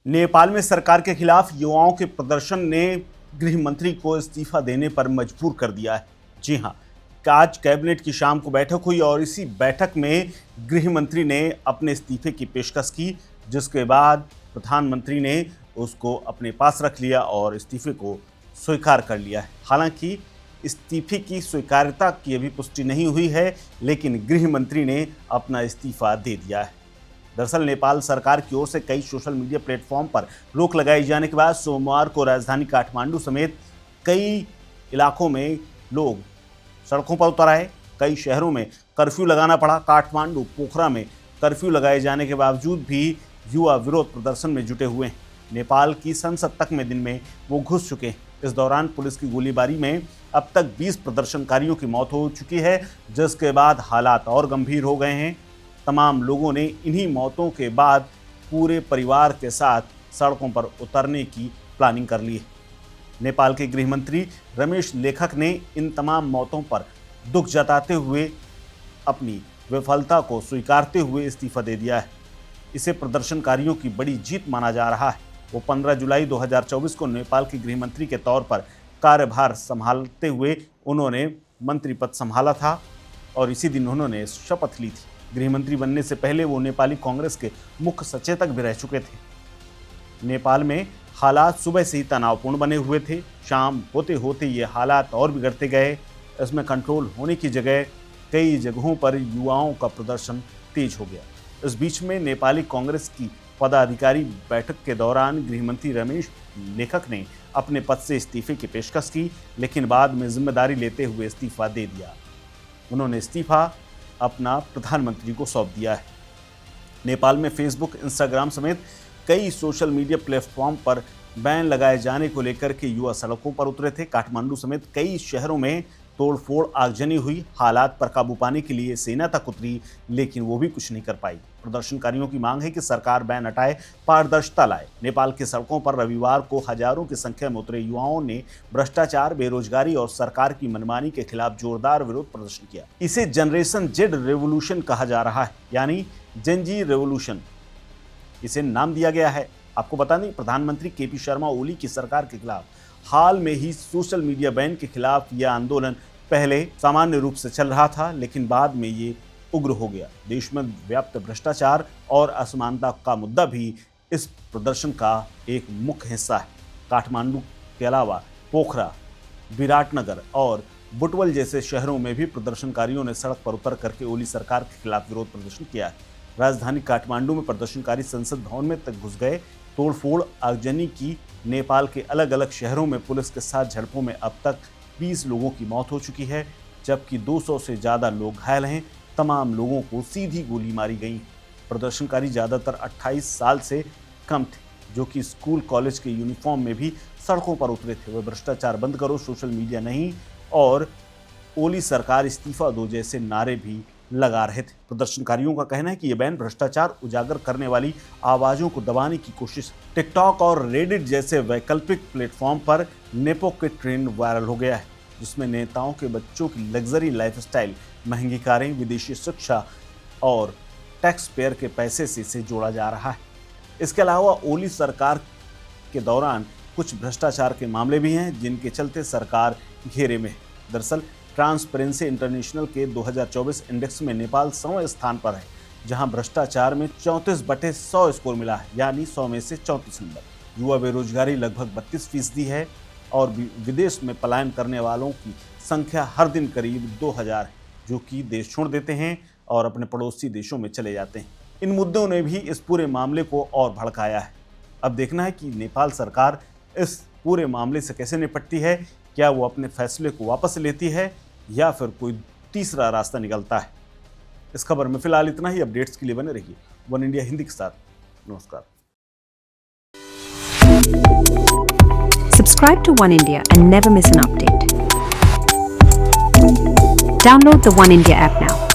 नेपाल में सरकार के खिलाफ युवाओं के प्रदर्शन ने गृह मंत्री को इस्तीफा देने पर मजबूर कर दिया है। जी हां, आज कैबिनेट की शाम को बैठक हुई और इसी बैठक में गृह मंत्री ने अपने इस्तीफे की पेशकश की, जिसके बाद प्रधानमंत्री ने उसको अपने पास रख लिया और इस्तीफे को स्वीकार कर लिया है। हालांकि इस्तीफे की स्वीकार्यता की अभी पुष्टि नहीं हुई है, लेकिन गृह मंत्री ने अपना इस्तीफा दे दिया है। दरअसल नेपाल सरकार की ओर से कई सोशल मीडिया प्लेटफॉर्म पर रोक लगाए जाने के बाद सोमवार को राजधानी काठमांडू समेत कई इलाकों में लोग सड़कों पर उतर आए। कई शहरों में कर्फ्यू लगाना पड़ा। काठमांडू, पोखरा में कर्फ्यू लगाए जाने के बावजूद भी युवा विरोध प्रदर्शन में जुटे हुए हैं। नेपाल की संसद तक में दिन में वो घुस चुके हैं। इस दौरान पुलिस की गोलीबारी में अब तक 20 प्रदर्शनकारियों की मौत हो चुकी है, जिसके बाद हालात और गंभीर हो गए हैं। तमाम लोगों ने इन्हीं मौतों के बाद पूरे परिवार के साथ सड़कों पर उतरने की प्लानिंग कर ली है। नेपाल के गृह मंत्री रमेश लेखक ने इन तमाम मौतों पर दुख जताते हुए अपनी विफलता को स्वीकारते हुए इस्तीफा दे दिया है। इसे प्रदर्शनकारियों की बड़ी जीत माना जा रहा है। वो 15 जुलाई 2024 को नेपाल के गृह मंत्री के तौर पर कार्यभार संभालते हुए उन्होंने मंत्री पद संभाला था और इसी दिन उन्होंने शपथ ली थी। गृह मंत्री बनने से पहले वो नेपाली कांग्रेस के मुख्य सचेतक भी रह चुके थे। नेपाल में हालात सुबह से ही तनावपूर्ण बने हुए थे। शाम होते होते ये हालात और बिगड़ते गए। इसमें कंट्रोल होने की जगह कई जगहों पर युवाओं का प्रदर्शन तेज हो गया। इस बीच में नेपाली कांग्रेस की पदाधिकारी बैठक के दौरान गृह मंत्री रमेश लेखक ने अपने पद से इस्तीफे की पेशकश की, लेकिन बाद में जिम्मेदारी लेते हुए इस्तीफा दे दिया। उन्होंने इस्तीफा अपना प्रधानमंत्री को सौंप दिया है। नेपाल में फेसबुक, इंस्टाग्राम समेत कई सोशल मीडिया प्लेटफॉर्म पर बैन लगाए जाने को लेकर के युवा सड़कों पर उतरे थे। काठमांडू समेत कई शहरों में तोड़फोड़, आगजनी हुई। हालात पर काबू पाने के लिए सेना तक उतरी, लेकिन वो भी कुछ नहीं कर पाई। प्रदर्शनकारियों की मांग है कि सरकार बैन हटाए, पारदर्शिता लाए। नेपाल की सड़कों पर रविवार को हजारों की संख्या में उतरे युवाओं ने भ्रष्टाचार, बेरोजगारी और सरकार की मनमानी के खिलाफ जोरदार विरोध प्रदर्शन किया। इसे जनरेशन जेड रेवोल्यूशन कहा जा रहा है, यानी जेन जी रेवोल्यूशन इसे नाम दिया गया है। आपको बता दें, प्रधानमंत्री केपी शर्मा ओली की सरकार के खिलाफ हाल में ही सोशल मीडिया बैन के खिलाफ यह आंदोलन पहले सामान्य रूप से चल रहा था, लेकिन बाद में ये उग्र हो गया। देश में व्याप्त भ्रष्टाचार और असमानता का मुद्दा भी इस प्रदर्शन का एक मुख्य हिस्सा है। काठमांडू के अलावा पोखरा, विराटनगर और बुटवल जैसे शहरों में भी प्रदर्शनकारियों ने सड़क पर उतर करके ओली सरकार के खिलाफ विरोध प्रदर्शन किया है। राजधानी काठमांडू में प्रदर्शनकारी संसद भवन में तक घुस गए। तोड़फोड़, आगजनी की। नेपाल के अलग अलग शहरों में पुलिस के साथ झड़पों में अब तक 20 लोगों की मौत हो चुकी है, जबकि 200 से ज़्यादा लोग घायल हैं। तमाम लोगों को सीधी गोली मारी गई। प्रदर्शनकारी ज़्यादातर 28 साल से कम थे, जो कि स्कूल कॉलेज के यूनिफॉर्म में भी सड़कों पर उतरे थे। वे भ्रष्टाचार बंद करो, सोशल मीडिया नहीं और ओली सरकार इस्तीफा दो जैसे नारे भी लगा रहे थे। प्रदर्शनकारियों का कहना है कि यह बैन भ्रष्टाचार उजागर करने वाली आवाज़ों को दबाने की कोशिश। टिकटॉक और रेडिट जैसे वैकल्पिक प्लेटफॉर्म पर नेपो के ट्रेंड वायरल हो गया है, जिसमें नेताओं के बच्चों की लग्जरी लाइफस्टाइल, महंगी कारें, विदेशी शिक्षा और टैक्स पेयर के पैसे से इसे जोड़ा जा रहा है। इसके अलावा ओली सरकार के दौरान कुछ भ्रष्टाचार के मामले भी हैं, जिनके चलते सरकार घेरे में है। दरअसल ट्रांसपेरेंसी इंटरनेशनल के 2024 इंडेक्स में नेपाल 100वें स्थान पर है, जहां भ्रष्टाचार में 34/100 स्कोर मिला है, यानी 100 में से 34 नंबर। युवा बेरोजगारी लगभग 32% है और विदेश में पलायन करने वालों की संख्या हर दिन करीब 2000 है, जो कि देश छोड़ देते हैं और अपने पड़ोसी देशों में चले जाते हैं। इन मुद्दों ने भी इस पूरे मामले को और भड़काया है। अब देखना है कि नेपाल सरकार इस पूरे मामले से कैसे निपटती है। क्या वो अपने फैसले को वापस लेती है या फिर कोई तीसरा रास्ता निकलता है। इस खबर में फिलहाल इतना ही। अपडेट्स के लिए बने रहिए वन इंडिया हिंदी के साथ। नमस्कार। Subscribe to One India and never miss an update. Download the One India app now.